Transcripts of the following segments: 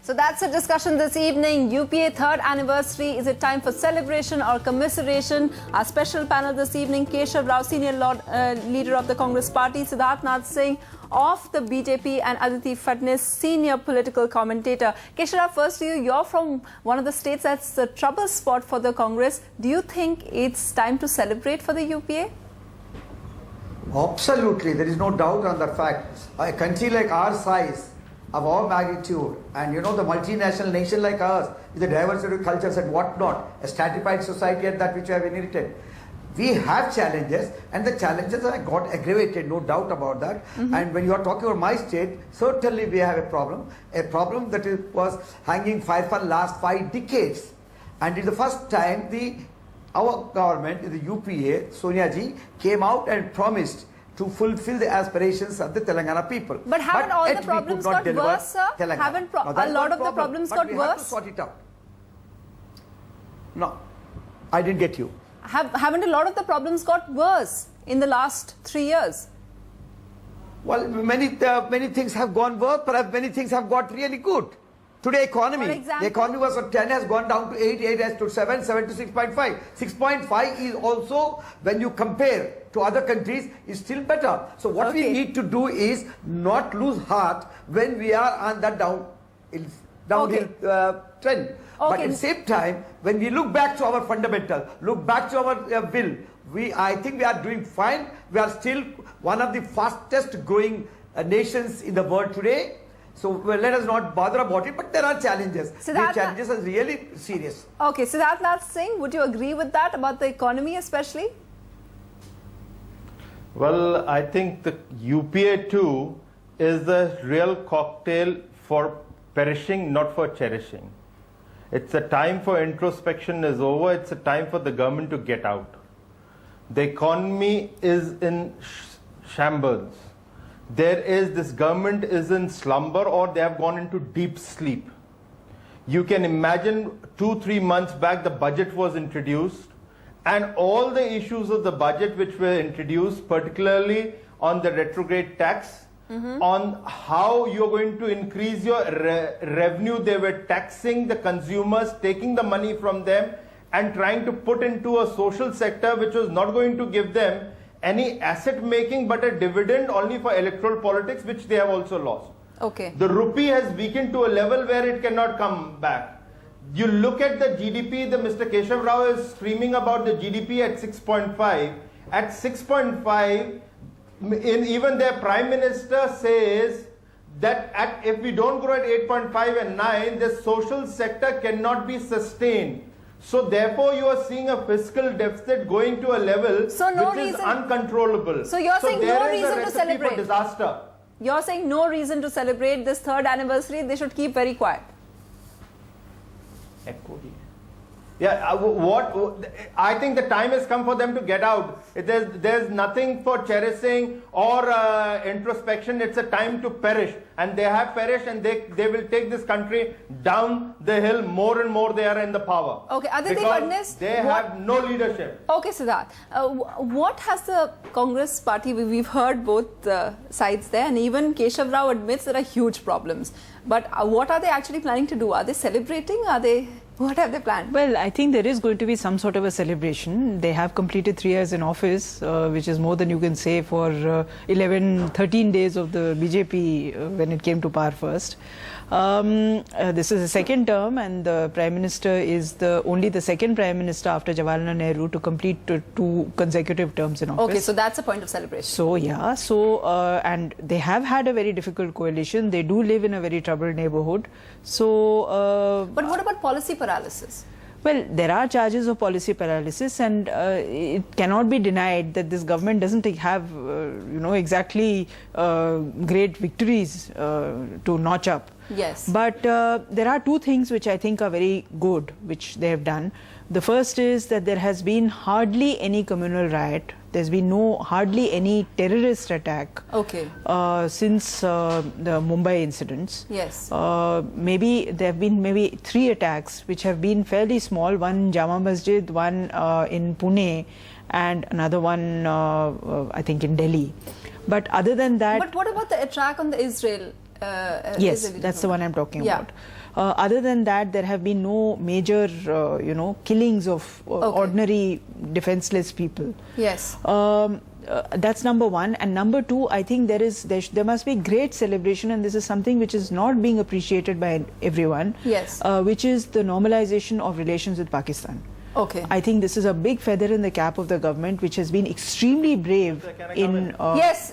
So that's a discussion this evening. UPA 3rd anniversary. Is it time for celebration or commiseration? Our special panel this evening, Keshav Rao, senior leader of the Congress party, Siddharth Nath Singh of the BJP, and Aditi Phadnis, senior political commentator. Keshav Rao, first to you. You're from one of the states that's a trouble spot for the Congress. Do you think it's time to celebrate for the UPA? Absolutely. There is no doubt on that fact. A country like our size, of our magnitude, and the multinational nation like ours, with the diversity of cultures and whatnot, a stratified society at that which we have inherited, we have challenges, and the challenges have got aggravated, no doubt about that. And when you are talking about my state, certainly we have a problem that was hanging fire for the last 5 decades. And it's the first time our government, the UPA, Sonia ji, came out and promised to fulfill the aspirations of the Telangana people. But haven't all the problems got worse, sir? Haven't a lot of the problems got worse? We have to sort it out. No, I didn't get you. Haven't a lot of the problems got worse in the last 3 years? Well, many things have gone worse, perhaps many things have got really good. Today, the economy was at 10, has gone down to 8, 8 has to 7, 7 to 6.5. 6.5 is also, when you compare to other countries, is still better. So what we need to do is not lose heart when we are on that downhill trend. But at the same time, when we look back to our fundamental, look back to our will, I think we are doing fine. We are still one of the fastest growing nations in the world today. So let us not bother about it, but there are challenges. These challenges are really serious. Okay, Siddharth Nath Singh, would you agree with that about the economy especially? Well, I think the UPA 2 is the real cocktail for perishing, not for cherishing. It's a time for introspection is over. It's a time for the government to get out. The economy is in shambles. This government is in slumber, or they have gone into deep sleep. You can imagine 2-3 months back the budget was introduced, and all the issues of the budget which were introduced, particularly on the retrograde tax, on how you're going to increase your revenue. They were taxing the consumers, taking the money from them and trying to put into a social sector which was not going to give them any asset making but a dividend only for electoral politics, which they have also lost. Okay. The rupee has weakened to a level where it cannot come back. You look at the GDP, Mr. Keshav Rao is screaming about the GDP at 6.5. At 6.5, even their Prime Minister says that if we don't grow at 8.5 and 9, the social sector cannot be sustained. So therefore, you are seeing a fiscal deficit going to a level which is uncontrollable. So you're saying no reason to celebrate. For disaster. You're saying no reason to celebrate this 3rd anniversary. They should keep very quiet. Yeah, I think the time has come for them to get out. There's nothing for cherishing or introspection. It's a time to perish, and they have perished, and they will take this country down the hill more and more. They are in the power. Okay, Aditi Phadnis, they have no leadership. Okay, Siddharth, what has the Congress party? We've heard both sides there, and even Keshav Rao admits there are huge problems. But what are they actually planning to do? Are they celebrating? What have they planned? Well, I think there is going to be some sort of a celebration. They have completed 3 years in office, which is more than you can say for 13 days of the BJP when it came to power first. This is the 2nd term, and the Prime Minister is only the 2nd Prime Minister after Jawaharlal Nehru to complete 2 consecutive terms in office. Okay, so that's a point of celebration. So, yeah. And they have had a very difficult coalition. They do live in a very troubled neighborhood. So, but what about policy paralysis? Well, there are charges of policy paralysis, and it cannot be denied that this government doesn't have, exactly great victories to notch up. Yes. But there are 2 things which I think are very good, which they have done. The first is that there has been hardly any communal riot. There's been hardly any terrorist attack since the Mumbai incidents. Yes. Maybe there have been 3 attacks which have been fairly small. One in Jama Masjid, one in Pune, and another one I think in Delhi. But other than that... But what about the attack on the Israel Yes, that's the one I'm talking about. Other than that, there have been no major, killings of ordinary defenseless people. Yes. That's number one. And number two, I think there must be great celebration, and this is something which is not being appreciated by everyone. Yes. Which is the normalization of relations with Pakistan. Okay. I think this is a big feather in the cap of the government, which has been extremely brave in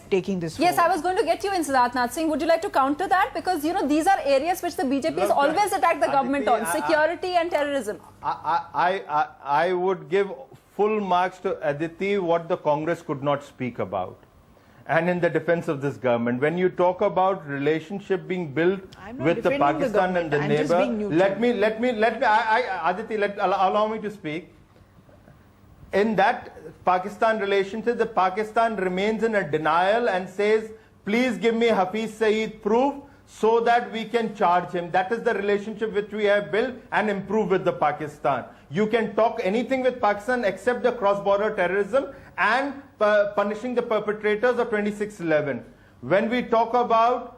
taking this forward. Yes, I was going to get you in, Siddharth Singh. Would you like to counter that? Because, these are areas which the BJP has always attacked the government on, security and terrorism. I would give full marks to Aditi what the Congress could not speak about. And in the defense of this government, when you talk about relationship being built with the Pakistan and the neighbor, Aditi, allow me to speak. In that Pakistan relationship, the Pakistan remains in a denial and says, please give me Hafiz Saeed proof so that we can charge him. That is the relationship which we have built and improved with the Pakistan. You can talk anything with Pakistan except the cross-border terrorism and punishing the perpetrators of 26/11. When we talk about,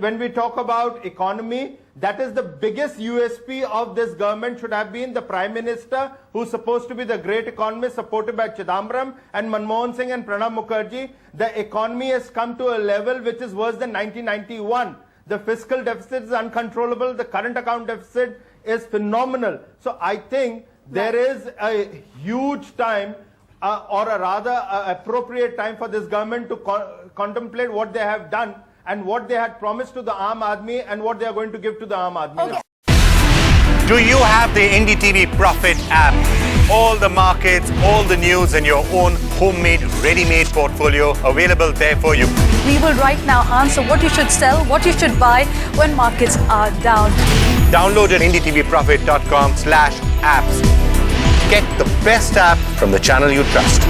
when we talk about economy, that is the biggest USP of this government should have been the Prime Minister, who's supposed to be the great economist supported by Chidambaram and Manmohan Singh and Pranab Mukherjee. The economy has come to a level which is worse than 1991. The fiscal deficit is uncontrollable. The current account deficit is phenomenal. So I think there is a huge time or a rather appropriate time for this government to contemplate what they have done and what they had promised to the Aam Aadmi and what they are going to give to the Aam Aadmi. Okay. Do you have the NDTV Profit app? All the markets, all the news in your own homemade, ready-made portfolio available there for you. We will right now answer what you should sell, what you should buy when markets are down. Download at ndtvprofit.com/apps. Get the best app from the channel you trust.